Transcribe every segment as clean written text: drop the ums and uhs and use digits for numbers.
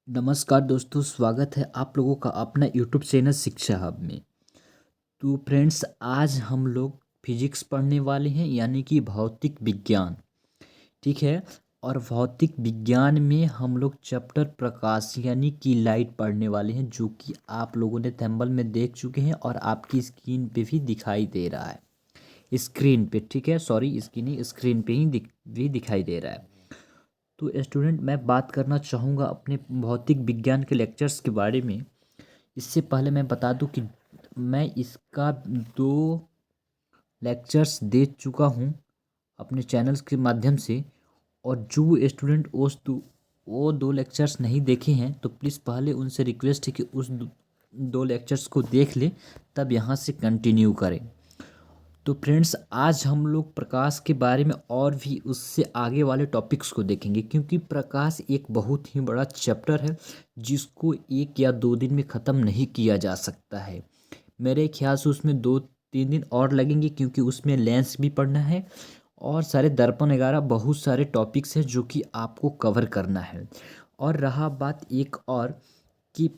नमस्कार दोस्तों, स्वागत है आप लोगों का अपना यूट्यूब चैनल शिक्षा हब में। तो फ्रेंड्स, आज हम लोग फिजिक्स पढ़ने वाले हैं, यानी कि भौतिक विज्ञान। ठीक है। और भौतिक विज्ञान में हम लोग चैप्टर प्रकाश यानी कि लाइट पढ़ने वाले हैं, जो कि आप लोगों ने थंबनेल में देख चुके हैं और आपकी स्क्रीन पे भी दिखाई दे रहा है। स्क्रीन पे, ठीक है, सॉरी, स्क्रीन पे ही भी दिखाई दे रहा है। तो स्टूडेंट, मैं बात करना चाहूँगा अपने भौतिक विज्ञान के लेक्चर्स के बारे में। इससे पहले मैं बता दूं कि मैं इसका 2 लेक्चर्स दे चुका हूं अपने चैनल्स के माध्यम से। और जो स्टूडेंट वो 2 लेक्चर्स नहीं देखे हैं, तो प्लीज़ पहले उनसे रिक्वेस्ट है कि उस 2 लेक्चर्स को देख ले, तब यहाँ से कंटिन्यू करें। तो फ्रेंड्स, आज हम लोग प्रकाश के बारे में और भी उससे आगे वाले टॉपिक्स को देखेंगे, क्योंकि प्रकाश एक बहुत ही बड़ा चैप्टर है जिसको 1 या 2 दिन में ख़त्म नहीं किया जा सकता है। मेरे ख्याल से उसमें 2-3 दिन और लगेंगे, क्योंकि उसमें लेंस भी पढ़ना है और सारे दर्पण वगैरह बहुत सारे टॉपिक्स हैं जो कि आपको कवर करना है। और रहा बात एक और कि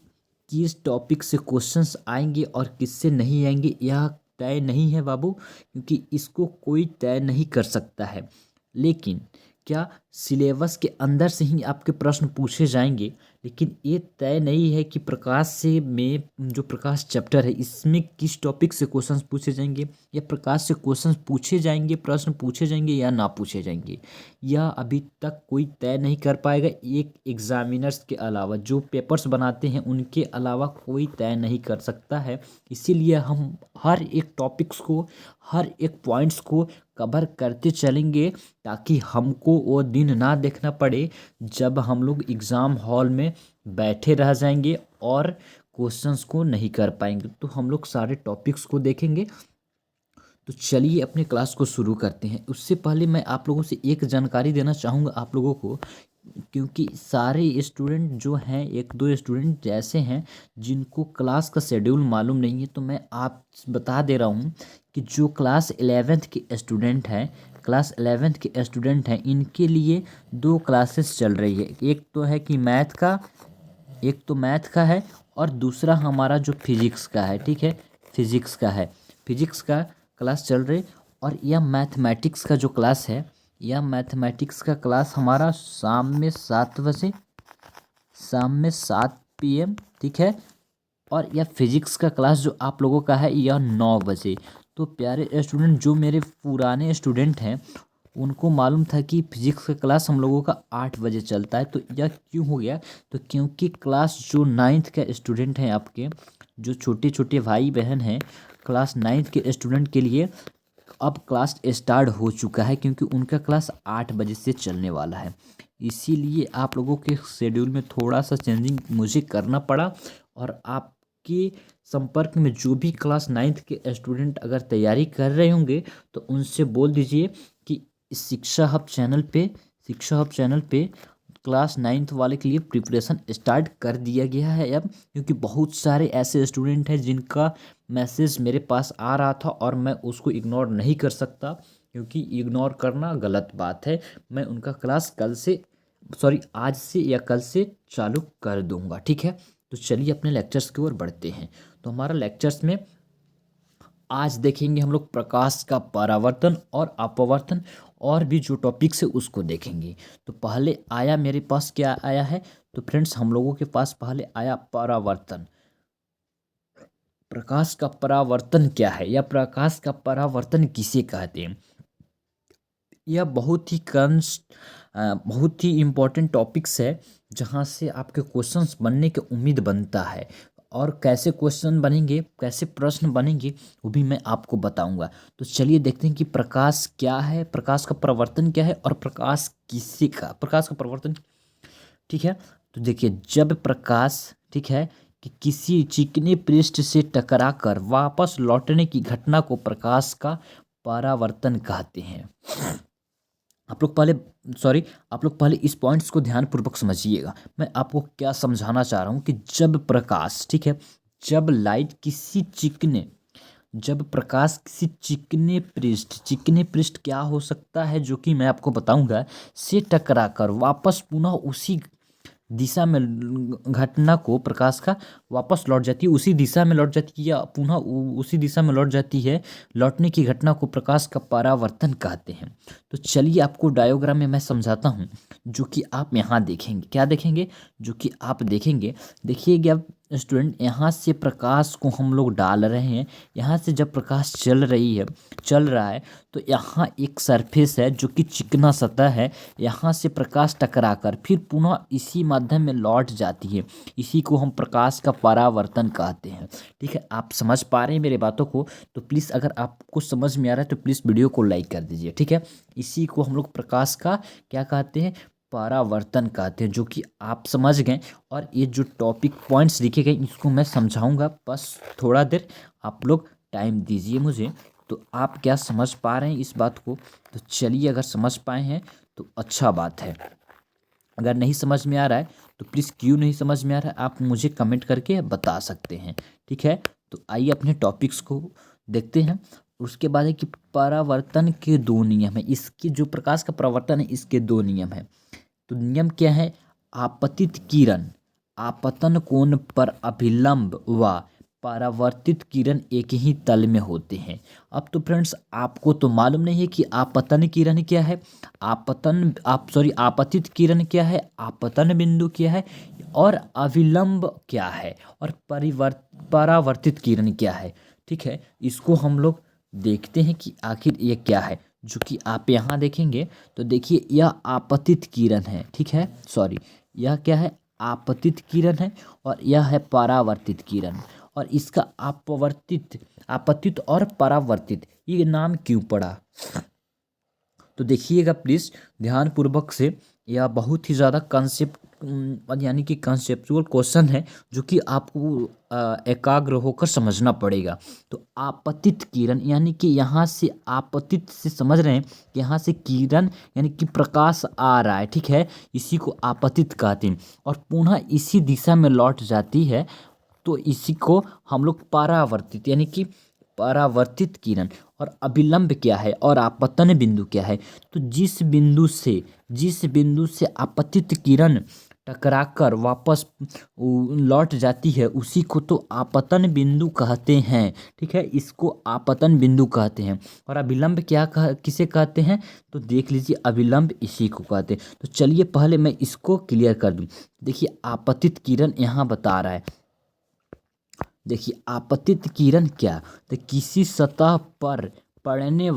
किस टॉपिक से क्वेश्चंस आएंगे और किससे नहीं आएंगे, यह तय नहीं है बाबू, क्योंकि इसको कोई तय नहीं कर सकता है। लेकिन क्या सिलेबस के अंदर से ही आपके प्रश्न पूछे जाएंगे, लेकिन ये तय नहीं है कि प्रकाश से में जो प्रकाश चैप्टर है इसमें किस टॉपिक से क्वेश्चंस पूछे जाएंगे, या प्रकाश से क्वेश्चंस पूछे जाएंगे, प्रश्न पूछे जाएंगे या ना पूछे जाएंगे। यह अभी तक कोई तय नहीं कर पाएगा, एक एग्जामिनर्स के अलावा, जो पेपर्स बनाते हैं उनके अलावा कोई तय नहीं कर सकता है। इसीलिए हम हर एक टॉपिक्स को, हर एक पॉइंट्स को कवर करते चलेंगे, ताकि हमको वो दिन ना देखना पड़े जब हम लोग एग्ज़ाम हॉल में बैठे रह जाएंगे और क्वेश्चंस को नहीं कर पाएंगे। तो हम लोग सारे टॉपिक्स को देखेंगे। तो चलिए अपने क्लास को शुरू करते हैं। उससे पहले मैं आप लोगों से एक जानकारी देना चाहूँगा आप लोगों को, क्योंकि सारे स्टूडेंट जो हैं, 1-2 स्टूडेंट ऐसे हैं जिनको क्लास का शेड्यूल मालूम नहीं है। तो मैं आप बता दे रहा हूँ कि जो क्लास 11th के स्टूडेंट हैं, इनके लिए 2 क्लासेस चल रही है। एक तो है कि मैथ का है, और दूसरा हमारा जो फिजिक्स का है। ठीक है, फिजिक्स का है, फिजिक्स का क्लास चल रही। और यह मैथमेटिक्स का क्लास हमारा शाम में 7 PM, ठीक है। और यह फिजिक्स का क्लास जो आप लोगों का है, यह 9 बजे। तो प्यारे स्टूडेंट, जो मेरे पुराने स्टूडेंट हैं उनको मालूम था कि फिजिक्स का क्लास हम लोगों का 8 बजे चलता है। तो यह क्यों हो गया? तो क्योंकि क्लास जो 9th का स्टूडेंट हैं, आपके जो छोटे छोटे भाई बहन हैं, क्लास 9th के स्टूडेंट के लिए अब क्लास स्टार्ट हो चुका है, क्योंकि उनका क्लास 8 बजे से चलने वाला है। इसीलिए आप लोगों के शेड्यूल में थोड़ा सा चेंजिंग मुझे करना पड़ा। और आपके संपर्क में जो भी क्लास 9th के स्टूडेंट अगर तैयारी कर रहे होंगे, तो उनसे बोल दीजिए कि शिक्षा हब चैनल पे क्लास 9th वाले के लिए प्रिपरेशन स्टार्ट कर दिया गया है अब। क्योंकि बहुत सारे ऐसे स्टूडेंट हैं जिनका मैसेज मेरे पास आ रहा था और मैं उसको इग्नोर नहीं कर सकता, क्योंकि इग्नोर करना गलत बात है। मैं उनका क्लास आज से या कल से चालू कर दूंगा, ठीक है। तो चलिए अपने लेक्चर्स की ओर बढ़ते हैं। तो हमारा लेक्चर्स में आज देखेंगे हम लोग प्रकाश का परावर्तन और अपवर्तन, और भी जो टॉपिक्स है उसको देखेंगे। तो पहले आया मेरे पास क्या आया है? तो फ्रेंड्स, हम लोगों के पास पहले आया परावर्तन। प्रकाश का परावर्तन क्या है, या प्रकाश का परावर्तन किसे कहते हैं? यह बहुत ही इम्पोर्टेंट टॉपिक्स है, जहाँ से आपके क्वेश्चंस बनने की उम्मीद बनता है। और कैसे क्वेश्चन बनेंगे, कैसे प्रश्न बनेंगे, वो भी मैं आपको बताऊंगा। तो चलिए देखते हैं कि प्रकाश क्या है, प्रकाश का परावर्तन क्या है, और प्रकाश का परावर्तन, ठीक है। तो देखिए, जब प्रकाश, ठीक है, कि किसी चिकने पृष्ठ से टकराकर वापस लौटने की घटना को प्रकाश का परावर्तन कहते हैं। आप लोग पहले आप लोग पहले इस पॉइंट्स को ध्यानपूर्वक समझिएगा। मैं आपको क्या समझाना चाह रहा हूँ कि जब प्रकाश, ठीक है, जब लाइट किसी चिकने जब प्रकाश किसी चिकने पृष्ठ क्या हो सकता है, जो कि मैं आपको बताऊंगा, से टकराकर वापस पुनः उसी दिशा में घटना को प्रकाश का वापस लौट जाती है, उसी दिशा में लौट जाती है या पुनः उसी दिशा में लौट जाती है, लौटने की घटना को प्रकाश का परावर्तन कहते हैं। तो चलिए आपको डायोग्राम में मैं समझाता हूँ, जो कि आप यहाँ देखेंगे। क्या देखेंगे? जो कि आप देखेंगे, देखिएगा अब स्टूडेंट, यहाँ से प्रकाश को हम लोग डाल रहे हैं, यहाँ से जब प्रकाश चल रहा है तो यहाँ एक सरफेस है जो कि चिकना सतह है, यहाँ से प्रकाश टकराकर फिर पुनः इसी माध्यम में लौट जाती है, इसी को हम प्रकाश का परावर्तन कहते हैं। ठीक है, आप समझ पा रहे हैं मेरे बातों को? तो प्लीज़ अगर आपको समझ में आ रहा है तो प्लीज़ वीडियो को लाइक कर दीजिए। ठीक है, इसी को हम लोग प्रकाश का क्या कहते हैं? परावर्तन कहते हैं, जो कि आप समझ गए। और ये जो टॉपिक पॉइंट्स लिखे गए इसको मैं समझाऊंगा, बस थोड़ा देर आप लोग टाइम दीजिए मुझे। तो आप क्या समझ पा रहे हैं इस बात को? तो चलिए, अगर समझ पाए हैं तो अच्छा बात है, अगर नहीं समझ में आ रहा है तो प्लीज़ क्यों नहीं समझ में आ रहा है आप मुझे कमेंट करके बता सकते हैं। ठीक है, तो आइए अपने टॉपिक्स को देखते हैं। उसके बाद है कि परावर्तन के दो नियम है, इसकी जो प्रकाश का परावर्तन है इसके दो नियम है। तो नियम क्या है? आपतित किरण आपतन कोण पर अभिलंब व परावर्तित किरण एक ही तल में होते हैं। अब तो फ्रेंड्स आपको तो मालूम नहीं है कि आपतन किरण क्या है, आपतित किरण क्या है, आपतन बिंदु क्या है, और अभिलंब क्या है, और परावर्तित किरण क्या है। ठीक है, इसको हम लोग देखते हैं कि आखिर ये क्या है, जो कि आप यहाँ देखेंगे। तो देखिए, यह आपतित किरण है। ठीक है, यह क्या है? आपतित किरण है, और यह है परावर्तित किरण। और इसका आपतित और परावर्तित ये नाम क्यों पड़ा? तो देखिएगा प्लीज़ ध्यानपूर्वक से, यह बहुत ही ज़्यादा यानी कि कंसेप्चुअल क्वेश्चन है, जो कि आपको एकाग्र होकर समझना पड़ेगा। तो आपतित किरण यानी कि यहाँ से आपतित से समझ रहे हैं कि यहाँ से किरण यानी कि प्रकाश आ रहा है। ठीक है, इसी को आपतित कहते हैं, और पुनः इसी दिशा में लौट जाती है, तो इसी को हम लोग परावर्तित यानी कि परावर्तित किरण। और अभिलंब क्या है और आपतन बिंदु क्या है? तो जिस बिंदु से आपतित किरण टकराकर वापस लौट जाती है उसी को तो आपतन बिंदु कहते हैं। ठीक है, इसको आपतन बिंदु कहते हैं। और अभिलंब किसे कहते हैं? तो देख लीजिए, अभिलंब इसी को कहते हैं। तो चलिए पहले मैं इसको क्लियर कर दूं। देखिए, आपतित किरण यहाँ बता रहा है। देखिए, आपतित किरण क्या? तो किसी सतह पर पड़ने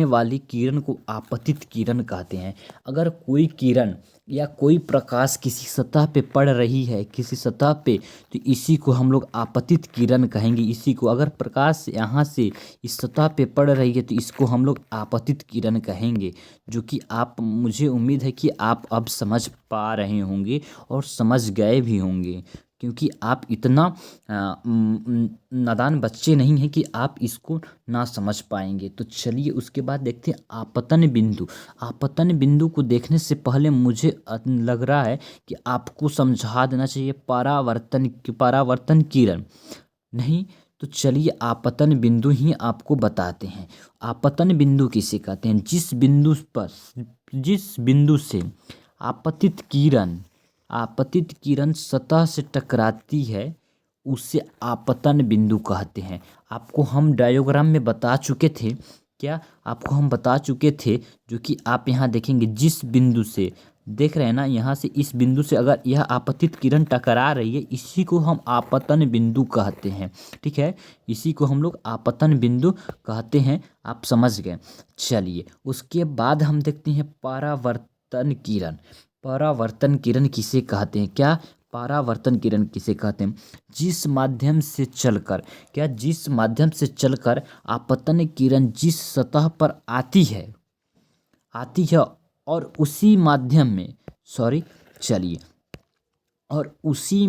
वाली किरण को आपतित किरण कहते हैं। अगर कोई किरण या कोई प्रकाश किसी सतह पे पड़ रही है, किसी सतह पे, तो इसी को हम लोग आपतित किरण कहेंगे। इसी को, अगर प्रकाश यहाँ से इस सतह पे पड़ रही है तो इसको हम लोग आपतित किरण कहेंगे, जो कि मुझे उम्मीद है कि आप अब समझ पा रहे होंगे और समझ गए भी होंगे, क्योंकि आप इतना नादान बच्चे नहीं हैं कि आप इसको ना समझ पाएंगे। तो चलिए उसके बाद देखते हैं आपतन बिंदु। आपतन बिंदु को देखने से पहले मुझे लग रहा है कि आपको समझा देना चाहिए परावर्तन किरण। नहीं तो चलिए आपतन बिंदु ही आपको बताते हैं। आपतन बिंदु किसे कहते हैं? जिस बिंदु से आपतित किरण सतह से टकराती है उसे आपतन बिंदु कहते हैं। आपको हम डायोग्राम में बता चुके थे। क्या आपको हम बता चुके थे? जो कि आप यहाँ देखेंगे, जिस बिंदु से देख रहे हैं ना, यहाँ से इस बिंदु से अगर यह आपतित किरण टकरा रही है इसी को हम आपतन बिंदु कहते हैं। ठीक है, इसी को हम लोग आपतन बिंदु कहते हैं। आप समझ गए। चलिए उसके बाद हम देखते हैं परावर्तन किरण। परावर्तन किरण किसे कहते हैं? क्या परावर्तन किरण किसे कहते हैं? जिस माध्यम से चलकर आपतन किरण जिस सतह पर आती है और उसी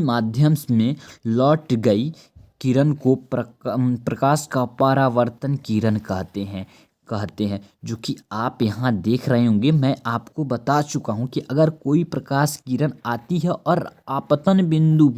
माध्यम में लौट गई किरण को प्रकाश का परावर्तन किरण कहते हैं, जो कि आप यहाँ देख रहे होंगे। मैं आपको बता चुका हूँ कि अगर कोई प्रकाश किरण आती है और आपतन बिंदु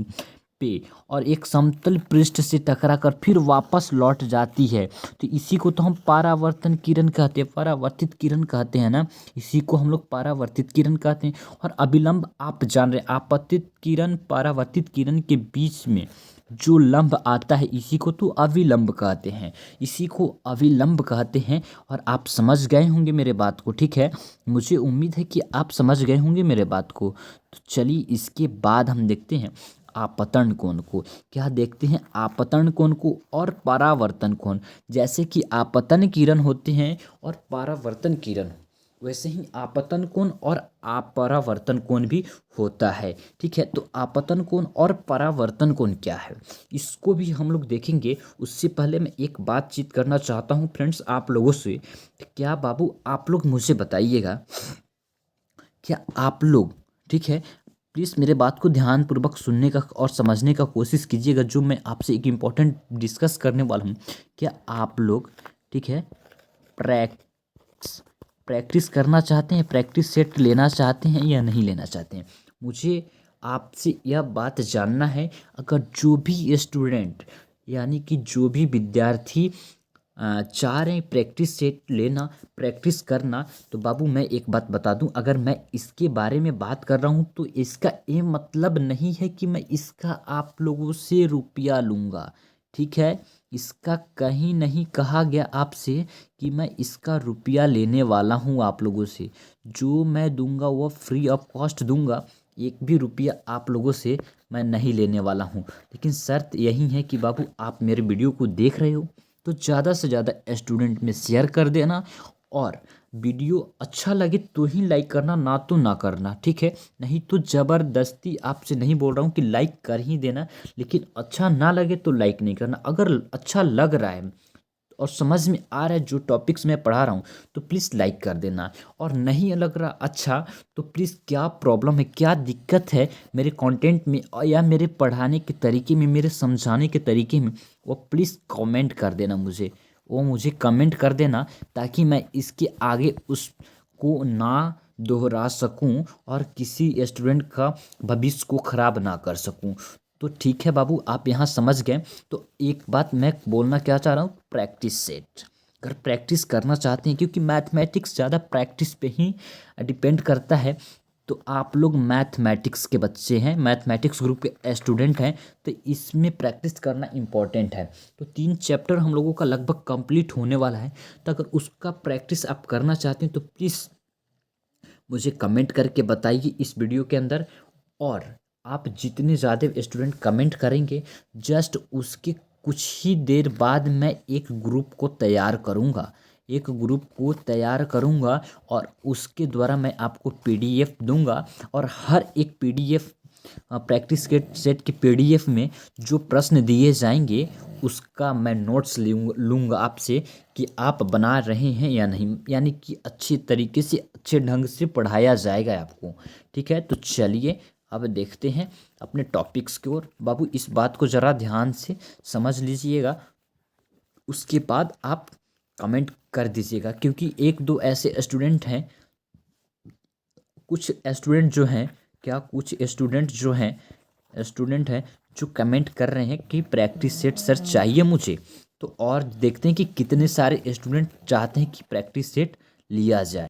पे और एक समतल पृष्ठ से टकराकर फिर वापस लौट जाती है। तो इसी को तो हम परावर्तन किरण कहते हैं, परावर्तित किरण कहते हैं ना, इसी को हम लोग परावर्तित किरण कहते हैं। और अभिलंब आप जान रहे हैं, आपतित किरण परावर्तित किरण के बीच में जो लंब आता है इसी को तो अविलंब कहते हैं, इसी को अविलंब कहते हैं। और आप समझ गए होंगे मेरे बात को, ठीक है, मुझे उम्मीद है कि आप समझ गए होंगे मेरे बात को। तो चलिए इसके बाद हम देखते हैं आपतन कोण को। क्या देखते हैं? आपतन कोण को और परावर्तन कोण। जैसे कि आपतन किरण होते हैं और परावर्तन किरण, वैसे ही आपतन कोण और अपरावर्तन कोण भी होता है, ठीक है। तो आपतन कोण और परावर्तन कोण क्या है, इसको भी हम लोग देखेंगे। उससे पहले मैं एक बातचीत करना चाहता हूँ फ्रेंड्स आप लोगों से। क्या बाबू आप लोग मुझे बताइएगा, क्या आप लोग, ठीक है, प्लीज़ मेरे बात को ध्यानपूर्वक सुनने का और समझने का कोशिश कीजिएगा, जो मैं आपसे एक इम्पोर्टेंट डिस्कस करने वाला हूँ। क्या आप लोग, ठीक है, प्रैक्टिस प्रैक्टिस करना चाहते हैं, प्रैक्टिस सेट लेना चाहते हैं या नहीं लेना चाहते हैं? मुझे आपसे यह बात जानना है। अगर जो भी स्टूडेंट यानी कि जो भी विद्यार्थी चाह रहे हैं प्रैक्टिस सेट लेना, प्रैक्टिस करना, तो बाबू मैं एक बात बता दूं, अगर मैं इसके बारे में बात कर रहा हूं तो इसका ये मतलब नहीं है कि मैं इसका आप लोगों से रुपया लूँगा, ठीक है। इसका कहीं नहीं कहा गया आपसे कि मैं इसका रुपया लेने वाला हूं आप लोगों से। जो मैं दूंगा वो फ्री ऑफ कॉस्ट दूंगा, एक भी रुपया आप लोगों से मैं नहीं लेने वाला हूं। लेकिन शर्त यही है कि बाबू आप मेरे वीडियो को देख रहे हो तो ज़्यादा से ज़्यादा स्टूडेंट में शेयर कर देना, और वीडियो अच्छा लगे तो ही लाइक करना, ना तो ना करना, ठीक है। नहीं तो ज़बरदस्ती आपसे नहीं बोल रहा हूँ कि लाइक कर ही देना, लेकिन अच्छा ना लगे तो लाइक नहीं करना। अगर अच्छा लग रहा है और समझ में आ रहा है जो टॉपिक्स मैं पढ़ा रहा हूँ तो प्लीज़ लाइक कर देना। और नहीं लग रहा अच्छा तो प्लीज़, क्या प्रॉब्लम है, क्या दिक्कत है मेरे कंटेंट में या मेरे पढ़ाने के तरीके में, मेरे समझाने के तरीके में, वो प्लीज़ कमेंट कर देना मुझे, वो मुझे कमेंट कर देना, ताकि मैं इसके आगे उसको ना दोहरा सकूं और किसी स्टूडेंट का भविष्य को ख़राब ना कर सकूं। तो ठीक है बाबू, आप यहाँ समझ गए। तो एक बात मैं बोलना क्या चाह रहा हूँ, प्रैक्टिस सेट अगर प्रैक्टिस करना चाहते हैं, क्योंकि मैथमेटिक्स ज़्यादा प्रैक्टिस पे ही डिपेंड करता है। तो आप लोग मैथमेटिक्स के बच्चे हैं, मैथमेटिक्स ग्रुप के स्टूडेंट हैं, तो इसमें प्रैक्टिस करना इम्पॉर्टेंट है। तो 3 चैप्टर हम लोगों का लगभग कंप्लीट होने वाला है। तो अगर उसका प्रैक्टिस आप करना चाहते हैं तो प्लीज़ मुझे कमेंट करके बताइए इस वीडियो के अंदर। और आप जितने ज़्यादा स्टूडेंट कमेंट करेंगे, जस्ट उसके कुछ ही देर बाद मैं एक ग्रुप को तैयार करूँगा, एक ग्रुप को तैयार करूँगा, और उसके द्वारा मैं आपको पीडीएफ दूंगा। और हर एक पीडीएफ, प्रैक्टिस के सेट की पीडीएफ में जो प्रश्न दिए जाएंगे उसका मैं नोट्स लूँगा आपसे कि आप बना रहे हैं या नहीं, यानी कि अच्छे तरीके से, अच्छे ढंग से पढ़ाया जाएगा आपको, ठीक है। तो चलिए अब देखते हैं अपने टॉपिक्स की ओर। बाबू इस बात को ज़रा ध्यान से समझ लीजिएगा, उसके बाद आप कमेंट कर दीजिएगा, क्योंकि एक दो ऐसे स्टूडेंट हैं, कुछ स्टूडेंट जो हैं, क्या कुछ स्टूडेंट हैं जो कमेंट कर रहे हैं कि प्रैक्टिस सेट सर चाहिए मुझे। तो और देखते हैं कि कितने सारे स्टूडेंट चाहते हैं कि प्रैक्टिस सेट लिया जाए।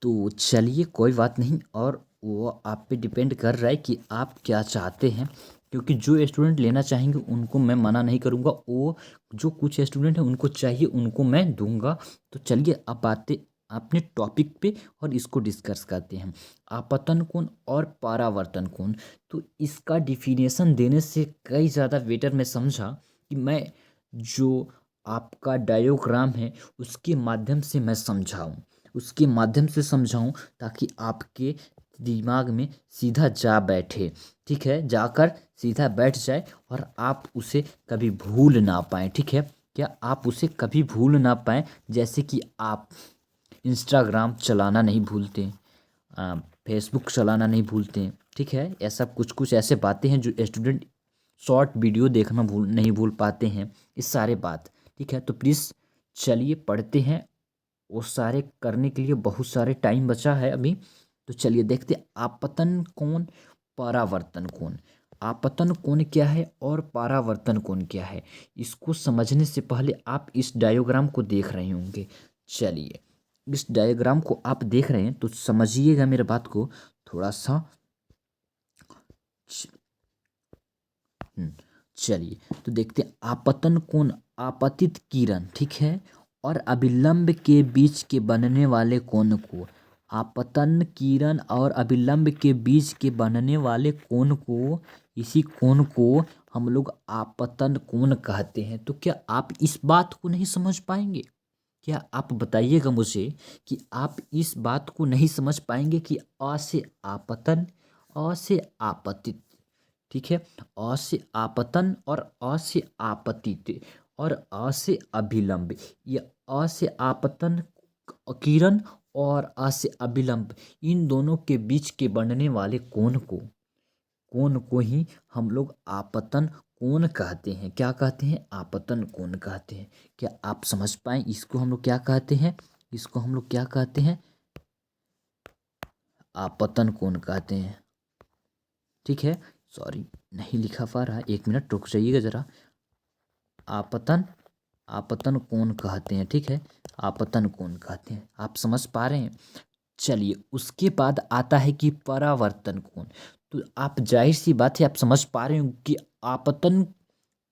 तो चलिए कोई बात नहीं, और वो आप पे डिपेंड कर रहा है कि आप क्या चाहते हैं, क्योंकि जो स्टूडेंट लेना चाहेंगे उनको मैं मना नहीं करूँगा, वो जो कुछ स्टूडेंट हैं उनको चाहिए उनको मैं दूंगा। तो चलिए अब आते अपने टॉपिक पे और इसको डिस्कस करते हैं, आपतन कोण और परावर्तन कोण। तो इसका डिफिनेशन देने से कई ज़्यादा बेटर मैं समझा कि मैं जो आपका डायोग्राम है उसके माध्यम से मैं समझाऊं, उसके माध्यम से समझाऊं, ताकि आपके दिमाग में सीधा जा बैठे, ठीक है, जाकर सीधा बैठ जाए और आप उसे कभी भूल ना पाएँ, ठीक है। क्या आप उसे कभी भूल ना पाएँ, जैसे कि आप इंस्टाग्राम चलाना नहीं भूलते, फेसबुक चलाना नहीं भूलते, ठीक है। ऐसा कुछ कुछ ऐसे बातें हैं जो स्टूडेंट शॉर्ट वीडियो देखना नहीं भूल पाते हैं, ये सारे बात, ठीक है। तो प्लीज़ चलिए पढ़ते हैं, वो सारे करने के लिए बहुत सारे टाइम बचा है अभी। तो चलिए देखते हैं आपतन कोण, परावर्तन कोण। आपतन कोण क्या है और परावर्तन कोण क्या है, इसको समझने से पहले आप इस डायग्राम को देख रहे होंगे। चलिए, इस डायग्राम को आप देख रहे हैं तो समझिएगा मेरे बात को थोड़ा सा। चलिए तो देखते हैं, आपतन कोण आपतित किरण, ठीक है, और अभिलंब के बीच के बनने वाले कोण को, आपतन किरण और अभिलंब के बीच के बनने वाले कोण को, इसी कोण को हम लोग आपतन कोण कहते हैं। तो क्या आप इस बात को नहीं समझ पाएंगे? क्या आप बताइएगा मुझे कि आप इस बात को नहीं समझ पाएंगे कि अ से आपतन, अ से आपतित, ठीक है, अ से आपतन और अ से आपतित और अ से अभिलंब, या अ से आपतन किरण और अ से अभिलंब, इन दोनों के बीच के बनने वाले कोण को ही हम लोग आपतन कोण कहते हैं। क्या कहते हैं? आपतन कोण कहते हैं। क्या आप समझ पाए? इसको हम लोग क्या कहते हैं? इसको हम लोग क्या कहते हैं? आपतन कोण कहते हैं, ठीक है। सॉरी, नहीं लिखा पा रहा, एक मिनट रुक जाइएगा ज़रा। आपतन आपतन कोण कहते हैं, ठीक है, आपतन कोण कहते हैं। आप समझ पा रहे हैं? चलिए, उसके बाद आता है कि परावर्तन कोण। तो आप जाहिर सी बात है, आप समझ पा रहे हो कि आपतन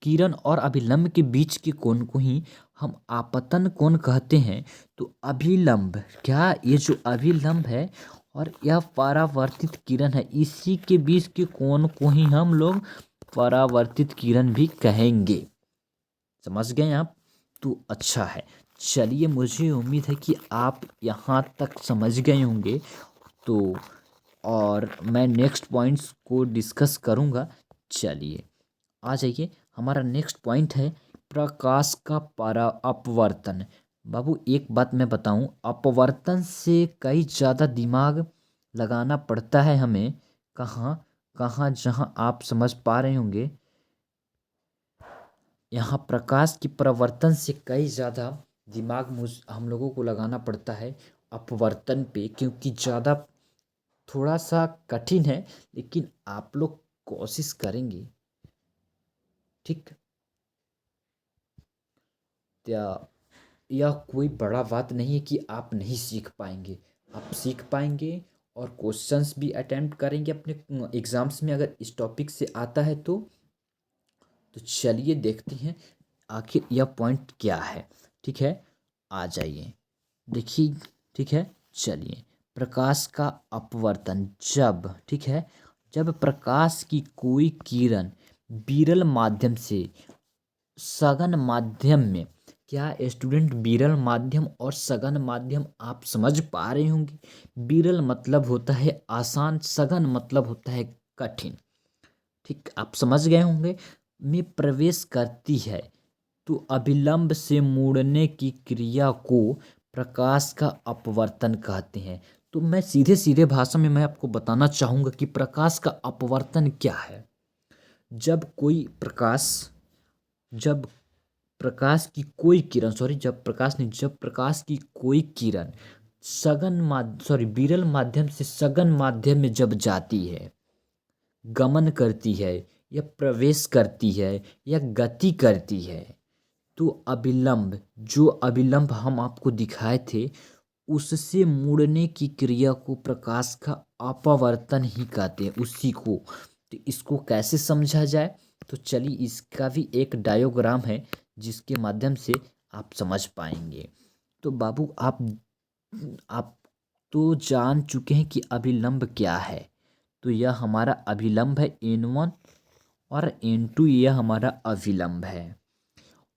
किरण और अभिलंब के बीच के कोण को ही हम आपतन कोण कहते हैं। तो अभिलंब, क्या ये जो अभिलंब है और यह परावर्तित किरण है, इसी के बीच के कोण को ही हम लोग परावर्तित किरण भी कहेंगे। समझ गए आप? तो अच्छा है। चलिए, मुझे उम्मीद है कि आप यहाँ तक समझ गए होंगे। तो और मैं नेक्स्ट पॉइंट्स को डिस्कस करूँगा। चलिए, आ जाइए, हमारा नेक्स्ट पॉइंट है प्रकाश का परा अपवर्तन। बाबू एक बात मैं बताऊं, अपवर्तन से कई ज़्यादा दिमाग लगाना पड़ता है हमें। कहाँ कहाँ? जहाँ आप समझ पा रहे होंगे, यहाँ प्रकाश की परावर्तन से कई ज़्यादा दिमाग हम लोगों को लगाना पड़ता है अपवर्तन पे, क्योंकि ज़्यादा थोड़ा सा कठिन है, लेकिन आप लोग कोशिश करेंगे, ठीक। क्या यह कोई बड़ा बात नहीं है कि आप नहीं सीख पाएंगे, आप सीख पाएंगे और क्वेश्चंस भी अटेम्प्ट करेंगे अपने एग्जाम्स में, अगर इस टॉपिक से आता है तो चलिए देखते हैं आखिर यह पॉइंट क्या है, ठीक है। आ जाइए, देखिए, ठीक है। चलिए, प्रकाश का अपवर्तन, जब, ठीक है, जब प्रकाश की कोई किरण विरल माध्यम से सघन माध्यम में, क्या स्टूडेंट, विरल माध्यम और सघन माध्यम आप समझ पा रहे होंगे? विरल मतलब होता है आसान, सघन मतलब होता है कठिन, ठीक, आप समझ गए होंगे, में प्रवेश करती है। तो अभिलंब से मुड़ने की क्रिया को प्रकाश का अपवर्तन कहते हैं। तो मैं सीधे सीधे भाषा में मैं आपको बताना चाहूँगा कि प्रकाश का अपवर्तन क्या है। जब कोई प्रकाश, जब प्रकाश की कोई किरण, सॉरी, जब प्रकाश नहीं, जब प्रकाश की कोई किरण विरल माध्यम से सघन माध्यम में जब जाती है, गमन करती है या प्रवेश करती है या गति करती है, तो अभिलंब, जो अभिलंब हम आपको दिखाए थे, उससे मुड़ने की क्रिया को प्रकाश का अपवर्तन ही कहते हैं, उसी को। तो इसको कैसे समझा जाए? तो चलिए, इसका भी एक डायोग्राम है जिसके माध्यम से आप समझ पाएंगे। तो बाबू, आप तो जान चुके हैं कि अभिलंब क्या है। तो यह हमारा अभिलंब है N1 और N2, यह हमारा अभिलंब है।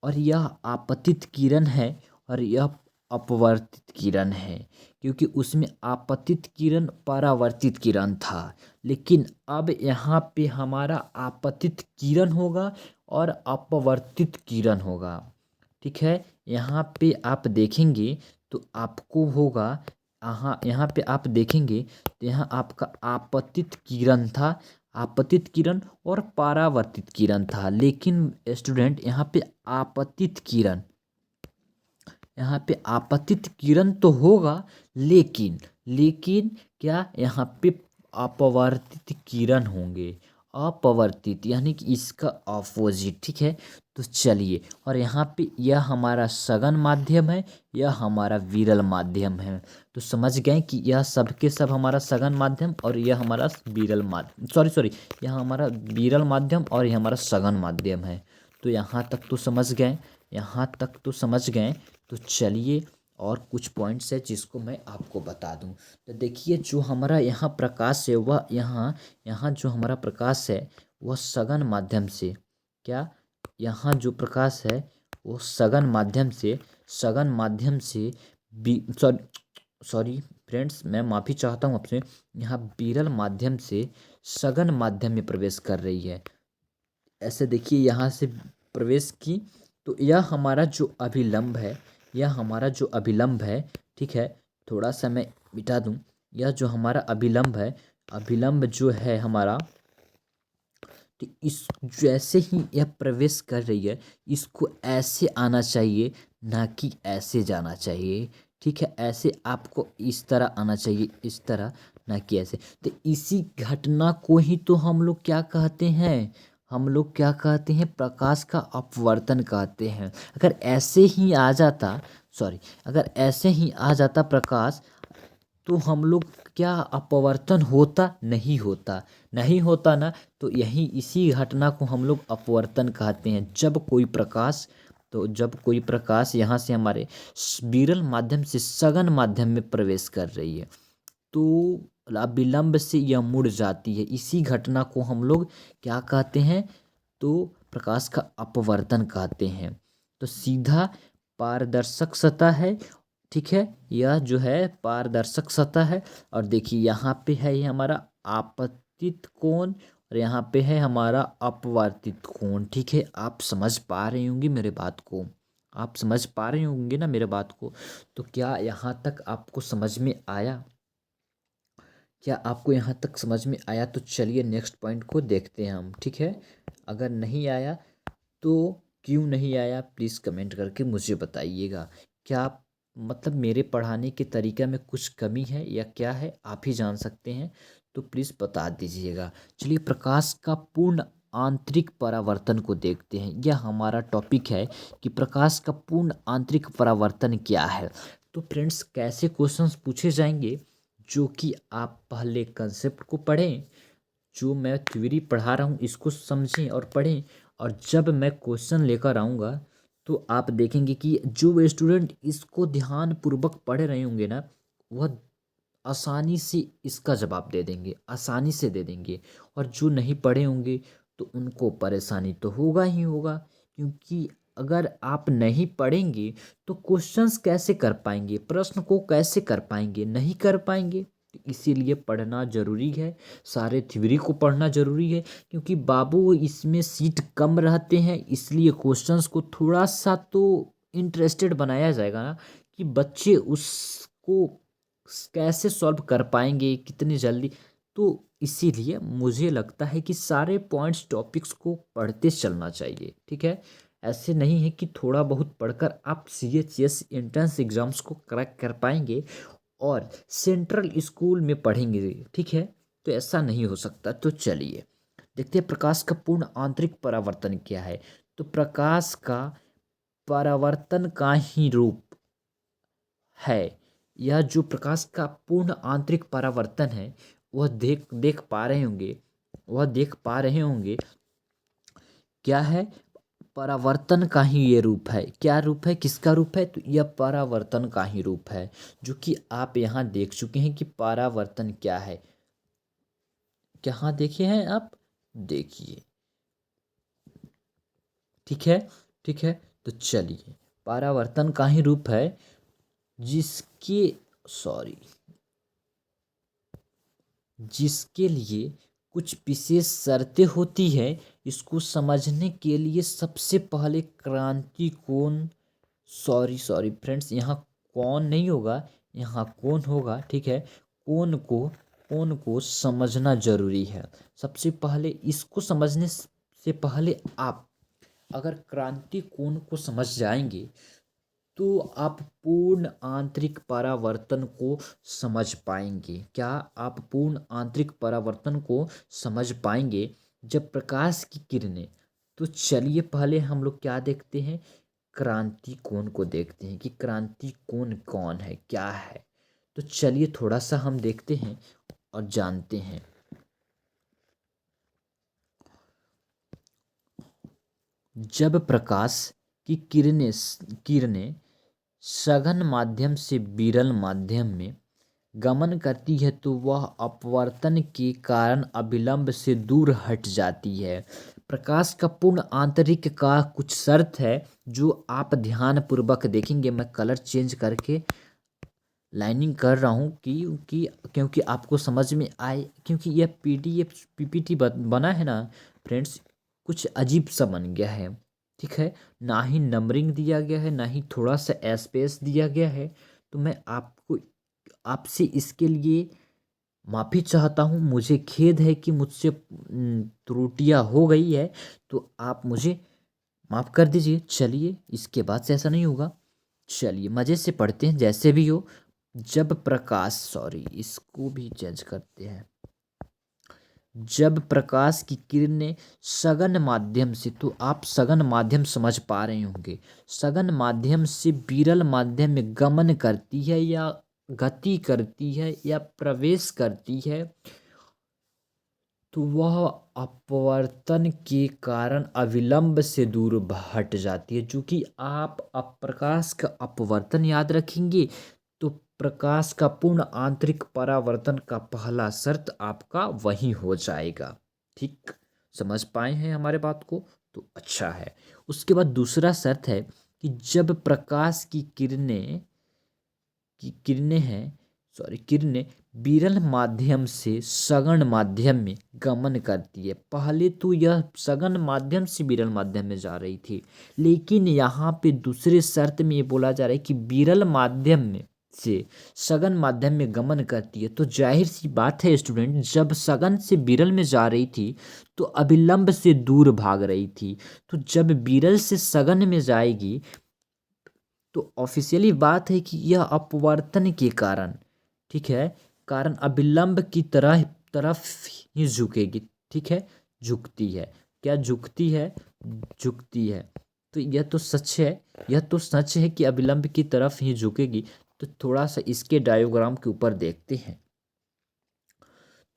और यह आपतित किरण है और यह अपवर्तित किरण है, क्योंकि उसमें आपतित किरण परावर्तित किरण था, लेकिन अब यहाँ पे हमारा आपतित किरण होगा और अपवर्तित किरण होगा, ठीक है। यहाँ पे आप देखेंगे तो आपको होगा, यहाँ पे आप देखेंगे तो यहाँ आपका आपतित किरण था, आपतित किरण और परावर्तित किरण था। लेकिन स्टूडेंट, यहाँ पे आपतित किरण, यहाँ पे आपतित किरण तो होगा, लेकिन क्या यहाँ पे अपवर्तित किरण होंगे, अपवर्तित यानी कि इसका ऑपोजिट, ठीक है। तो चलिए, और यहाँ पे यह हमारा सघन माध्यम है, यह हमारा विरल माध्यम है। तो समझ गए कि यह सब के सब हमारा सघन माध्यम और यह हमारा विरल माध्यम, सॉरी, यह हमारा विरल माध्यम और यह हमारा सघन माध्यम है। तो यहाँ तक तो समझ गए, यहाँ तक तो समझ गए। तो चलिए, और कुछ पॉइंट्स है जिसको मैं आपको बता दूं। तो देखिए, जो हमारा यहाँ प्रकाश है वह यहाँ यहाँ जो हमारा प्रकाश है वह सघन माध्यम से, क्या, यहाँ जो प्रकाश है वो सघन माध्यम से सॉरी सॉरी फ्रेंड्स, मैं माफ़ी चाहता हूँ आपसे, यहाँ विरल माध्यम से सघन माध्यम में प्रवेश कर रही है। ऐसे देखिए, यहाँ से प्रवेश की, तो यह हमारा जो अभिलंब है, यह हमारा जो अभिलंब है, ठीक है, थोड़ा सा मैं मिटा दूँ। यह जो हमारा अभिलंब है, अभिलंब जो है हमारा, तो इस जैसे ही यह प्रवेश कर रही है, इसको ऐसे आना चाहिए, ना कि ऐसे जाना चाहिए, ठीक है। ऐसे आपको इस तरह आना चाहिए, इस तरह, ना कि ऐसे। तो इसी घटना को ही तो हम लोग क्या कहते हैं, हम लोग क्या कहते हैं, प्रकाश का अपवर्तन कहते हैं। अगर ऐसे ही आ जाता, सॉरी, अगर ऐसे ही आ जाता प्रकाश, तो हम लोग क्या अपवर्तन होता, नहीं होता, नहीं होता ना। तो यही इसी घटना को हम लोग अपवर्तन कहते हैं। जब कोई प्रकाश यहाँ से हमारे विरल माध्यम से सघन माध्यम में प्रवेश कर रही है, तो विलंब से यह मुड़ जाती है। इसी घटना को हम लोग क्या कहते हैं, तो प्रकाश का अपवर्तन कहते हैं। तो सीधा पारदर्शक सतह है, ठीक है, यह जो है पारदर्शक सतह है। और देखिए, यहाँ पे है ये हमारा आपतित कोण और यहाँ पे है हमारा अपवर्तित कोण, ठीक है। आप समझ पा रहे होंगे मेरे बात को, आप समझ पा रहे होंगे ना मेरे बात को। तो क्या यहाँ तक आपको समझ में आया, क्या आपको यहाँ तक समझ में आया? तो चलिए नेक्स्ट पॉइंट को देखते हैं हम, ठीक है। अगर नहीं आया तो क्यों नहीं आया, प्लीज़ कमेंट करके मुझे बताइएगा। क्या मतलब मेरे पढ़ाने के तरीक़े में कुछ कमी है या क्या है, आप ही जान सकते हैं। तो प्लीज़ बता दीजिएगा। चलिए, प्रकाश का पूर्ण आंतरिक परावर्तन को देखते हैं। यह हमारा टॉपिक है कि प्रकाश का पूर्ण आंतरिक परावर्तन क्या है। तो फ्रेंड्स, कैसे क्वेश्चंस पूछे जाएंगे, जो कि आप पहले कंसेप्ट को पढ़ें, जो मैं थ्योरी पढ़ा रहा हूँ इसको समझें और पढ़ें, और जब मैं क्वेश्चन लेकर आऊँगा तो आप देखेंगे कि जो स्टूडेंट इसको ध्यानपूर्वक पढ़ रहे होंगे ना, वह आसानी से इसका जवाब दे देंगे, आसानी से दे देंगे। और जो नहीं पढ़े होंगे तो उनको परेशानी तो होगा ही होगा, क्योंकि अगर आप नहीं पढ़ेंगे तो क्वेश्चंस कैसे कर पाएंगे, प्रश्न को कैसे कर पाएंगे, नहीं कर पाएंगे। तो इसीलिए पढ़ना ज़रूरी है, सारे थ्योरी को पढ़ना ज़रूरी है, क्योंकि बाबू इसमें सीट कम रहते हैं, इसलिए क्वेश्चंस को थोड़ा सा तो इंटरेस्टेड बनाया जाएगा ना, कि बच्चे उसको कैसे सॉल्व कर पाएंगे कितनी जल्दी। तो इसीलिए मुझे लगता है कि सारे पॉइंट्स टॉपिक्स को पढ़ते चलना चाहिए, ठीक है। ऐसे नहीं है कि थोड़ा बहुत पढ़कर आप CHS एंट्रेंस एग्जाम्स को क्रैक कर पाएंगे और सेंट्रल स्कूल में पढ़ेंगे, ठीक है। तो ऐसा नहीं हो सकता। तो चलिए देखते हैं प्रकाश का पूर्ण आंतरिक परावर्तन क्या है। तो प्रकाश का परावर्तन का ही रूप है, यह जो प्रकाश का पूर्ण आंतरिक परावर्तन है, वह देख देख पा रहे होंगे, वह देख पा रहे होंगे क्या है, परावर्तन का ही ये रूप है। क्या रूप है, किसका रूप है, तो यह परावर्तन का ही रूप है, जो कि आप यहाँ देख चुके हैं कि परावर्तन क्या है। कहाँ देखे हैं आप, देखिए, ठीक है, ठीक है। तो चलिए, परावर्तन का ही रूप है, जिसके सॉरी जिसके लिए कुछ विशेष शर्तें होती है। इसको समझने के लिए सबसे पहले क्रांति कोण, सॉरी फ्रेंड्स, यहाँ कौन नहीं होगा, यहाँ कौन होगा, ठीक है। कोण को समझना जरूरी है। सबसे पहले इसको समझने से पहले आप अगर क्रांति कोण को समझ जाएंगे तो आप पूर्ण आंतरिक परावर्तन को समझ पाएंगे। क्या आप पूर्ण आंतरिक परावर्तन को समझ पाएंगे? जब प्रकाश की किरणें, तो चलिए पहले हम लोग क्या देखते हैं, क्रांति कोण को देखते हैं कि क्रांति कोण कौन है, क्या है। तो चलिए थोड़ा सा हम देखते हैं और जानते हैं। जब प्रकाश की किरणें सघन माध्यम से विरल माध्यम में गमन करती है तो वह अपवर्तन के कारण अविलंब से दूर हट जाती है। प्रकाश का पूर्ण आंतरिक का कुछ शर्त है जो आप ध्यान पूर्वक देखेंगे। मैं कलर चेंज करके लाइनिंग कर रहा हूँ क्योंकि आपको समझ में आए, क्योंकि यह पीडीएफ पीपीटी बना है ना फ्रेंड्स, कुछ अजीब सा बन गया है। ठीक है, ना ही नंबरिंग दिया गया है, ना ही थोड़ा सा स्पेस दिया गया है। तो मैं आपसे इसके लिए माफ़ी चाहता हूँ। मुझे खेद है कि मुझसे त्रुटियाँ हो गई है, तो आप मुझे माफ़ कर दीजिए। चलिए इसके बाद से ऐसा नहीं होगा। चलिए मज़े से पढ़ते हैं जैसे भी हो। जब प्रकाश, सॉरी इसको भी चेंज करते हैं। जब प्रकाश की किरणें सघन माध्यम से, तो आप सघन माध्यम समझ पा रहे होंगे, सघन माध्यम से विरल माध्यम में गमन करती है या गति करती है या प्रवेश करती है, तो वह अपवर्तन के कारण अविलंब से दूर हट जाती है। चूंकि आप प्रकाश का अपवर्तन याद रखेंगे, तो प्रकाश का पूर्ण आंतरिक परावर्तन का पहला शर्त आपका वही हो जाएगा। ठीक, समझ पाए हैं हमारे बात को, तो अच्छा है। उसके बाद दूसरा शर्त है कि जब प्रकाश की किरणें हैं, सॉरी किरणें विरल माध्यम से सघन माध्यम में गमन करती है। पहले तो यह सघन माध्यम से विरल माध्यम में जा रही थी, लेकिन यहाँ पे दूसरे शर्त में ये बोला जा रहा है कि विरल माध्यम में से सघन माध्यम में गमन करती है। तो जाहिर सी बात है स्टूडेंट, जब सघन से विरल में जा रही थी तो अविलंब से दूर भाग रही थी। तो जब विरल से सघन में जाएगी तो ऑफिशियली बात है कि यह अपवर्तन के कारण, ठीक है, कारण अविलंब की तरफ ही झुकेगी। ठीक है, झुकती है, क्या झुकती है, झुकती है। तो यह तो सच है, यह तो सच है कि अविलंब की तरफ ही झुकेगी। तो थोड़ा सा इसके डायग्राम के ऊपर देखते हैं।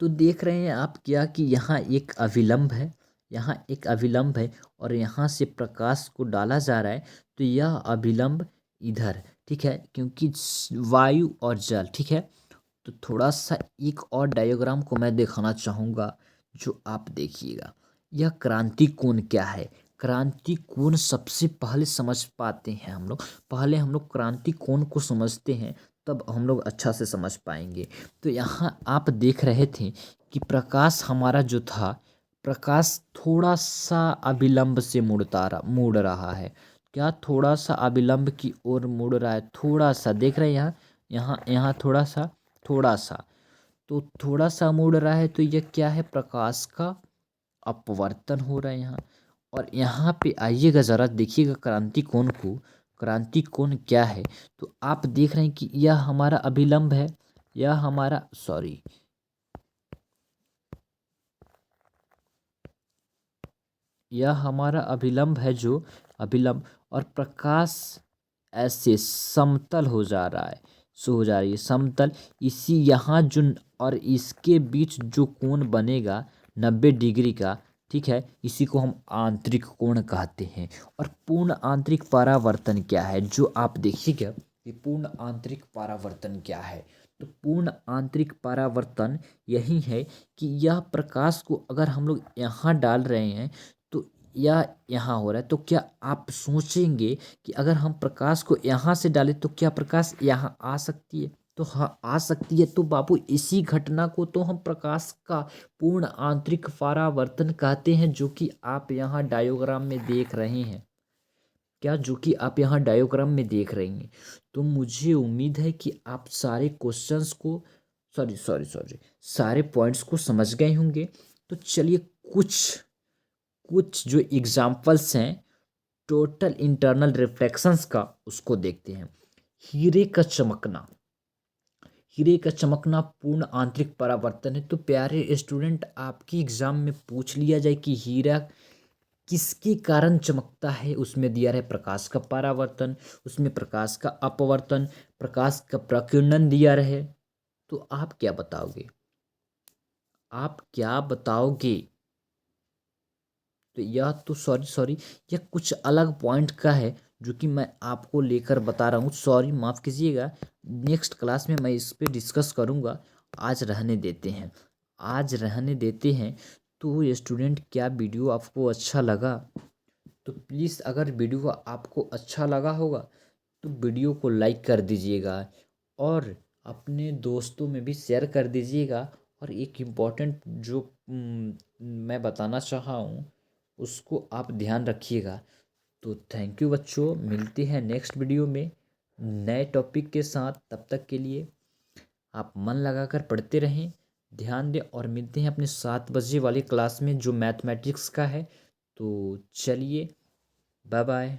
तो देख रहे हैं आप क्या कि यहाँ एक अविलंब है, यहाँ एक अविलंब है और यहाँ से प्रकाश को डाला जा रहा है। तो यह अविलंब इधर, ठीक है, क्योंकि वायु और जल, ठीक है। तो थोड़ा सा एक और डायग्राम को मैं दिखाना चाहूँगा, जो आप देखिएगा। यह क्रांति कोण क्या है, क्रांति कोण सबसे पहले समझ पाते हैं हम लोग। पहले हम लोग क्रांति कोण को समझते हैं, तब हम लोग अच्छा से समझ पाएंगे। तो यहाँ आप देख रहे थे कि प्रकाश हमारा जो था, प्रकाश थोड़ा सा अविलंब से मुड़ रहा है। क्या थोड़ा सा अविलंब की ओर मुड़ रहा है, थोड़ा सा देख रहे हैं यहाँ, यहाँ थोड़ा सा, तो थोड़ा सा मुड़ रहा है। तो यह क्या है, प्रकाश का अपवर्तन हो रहा है यहाँ। और यहाँ पे आइएगा ज़रा देखिएगा क्रांति कोण को, क्रांति कोण क्या है। तो आप देख रहे हैं कि यह हमारा अभिलंब है, यह हमारा, सॉरी, यह हमारा अभिलंब है, जो अभिलंब, और प्रकाश ऐसे समतल हो जा रहा है, सो हो जा रही है समतल। इसी यहाँ जो और इसके बीच जो कोण बनेगा 90 डिग्री का, ठीक है, इसी को हम आंतरिक कोण कहते हैं। और पूर्ण आंतरिक परावर्तन क्या है, जो आप देखिएगा कि पूर्ण आंतरिक परावर्तन क्या है। तो पूर्ण आंतरिक परावर्तन यही है कि यह प्रकाश को अगर हम लोग यहाँ डाल रहे हैं तो यह यहाँ हो रहा है। तो क्या आप सोचेंगे कि अगर हम प्रकाश को यहाँ से डालें तो क्या प्रकाश यहाँ आ सकती है? तो हाँ, आ सकती है। तो बाबू इसी घटना को तो हम प्रकाश का पूर्ण आंतरिक परावर्तन कहते हैं, जो कि आप यहाँ डायोग्राम में देख रहे हैं। क्या, जो कि आप यहाँ डायोग्राम में देख रहे हैं। तो मुझे उम्मीद है कि आप सारे क्वेश्चंस को, सॉरी सारे पॉइंट्स को समझ गए होंगे। तो चलिए कुछ कुछ जो एग्जाम्पल्स हैं टोटल इंटरनल रिफ्लेक्शंस का, उसको देखते हैं। हीरे का चमकना, हीरे का चमकना पूर्ण आंतरिक परावर्तन है। तो प्यारे स्टूडेंट, आपकी एग्जाम में पूछ लिया जाए कि हीरा किसके कारण चमकता है, उसमें दिया रहे प्रकाश का परावर्तन, उसमें प्रकाश का अपवर्तन, प्रकाश का प्रकीर्णन दिया रहे, तो आप क्या बताओगे? आप क्या बताओगे? तो यह तो सॉरी सॉरी, यह कुछ अलग पॉइंट का है जो कि मैं आपको लेकर बता रहा हूँ। सॉरी, माफ़ कीजिएगा। नेक्स्ट क्लास में मैं इस पे डिस्कस करूँगा। आज रहने देते हैं, आज रहने देते हैं। तो स्टूडेंट, क्या वीडियो आपको अच्छा लगा? तो प्लीज़, अगर वीडियो आपको अच्छा लगा होगा तो वीडियो को लाइक कर दीजिएगा और अपने दोस्तों में भी शेयर कर दीजिएगा। और एक इम्पॉर्टेंट जो मैं बताना चाहा हूँ उसको आप ध्यान रखिएगा। तो थैंक यू बच्चों, मिलते हैं नेक्स्ट वीडियो में नए टॉपिक के साथ। तब तक के लिए आप मन लगाकर पढ़ते रहें, ध्यान दें, और मिलते हैं अपने 7 बजे वाली क्लास में जो मैथमेटिक्स का है। तो चलिए, बाय बाय।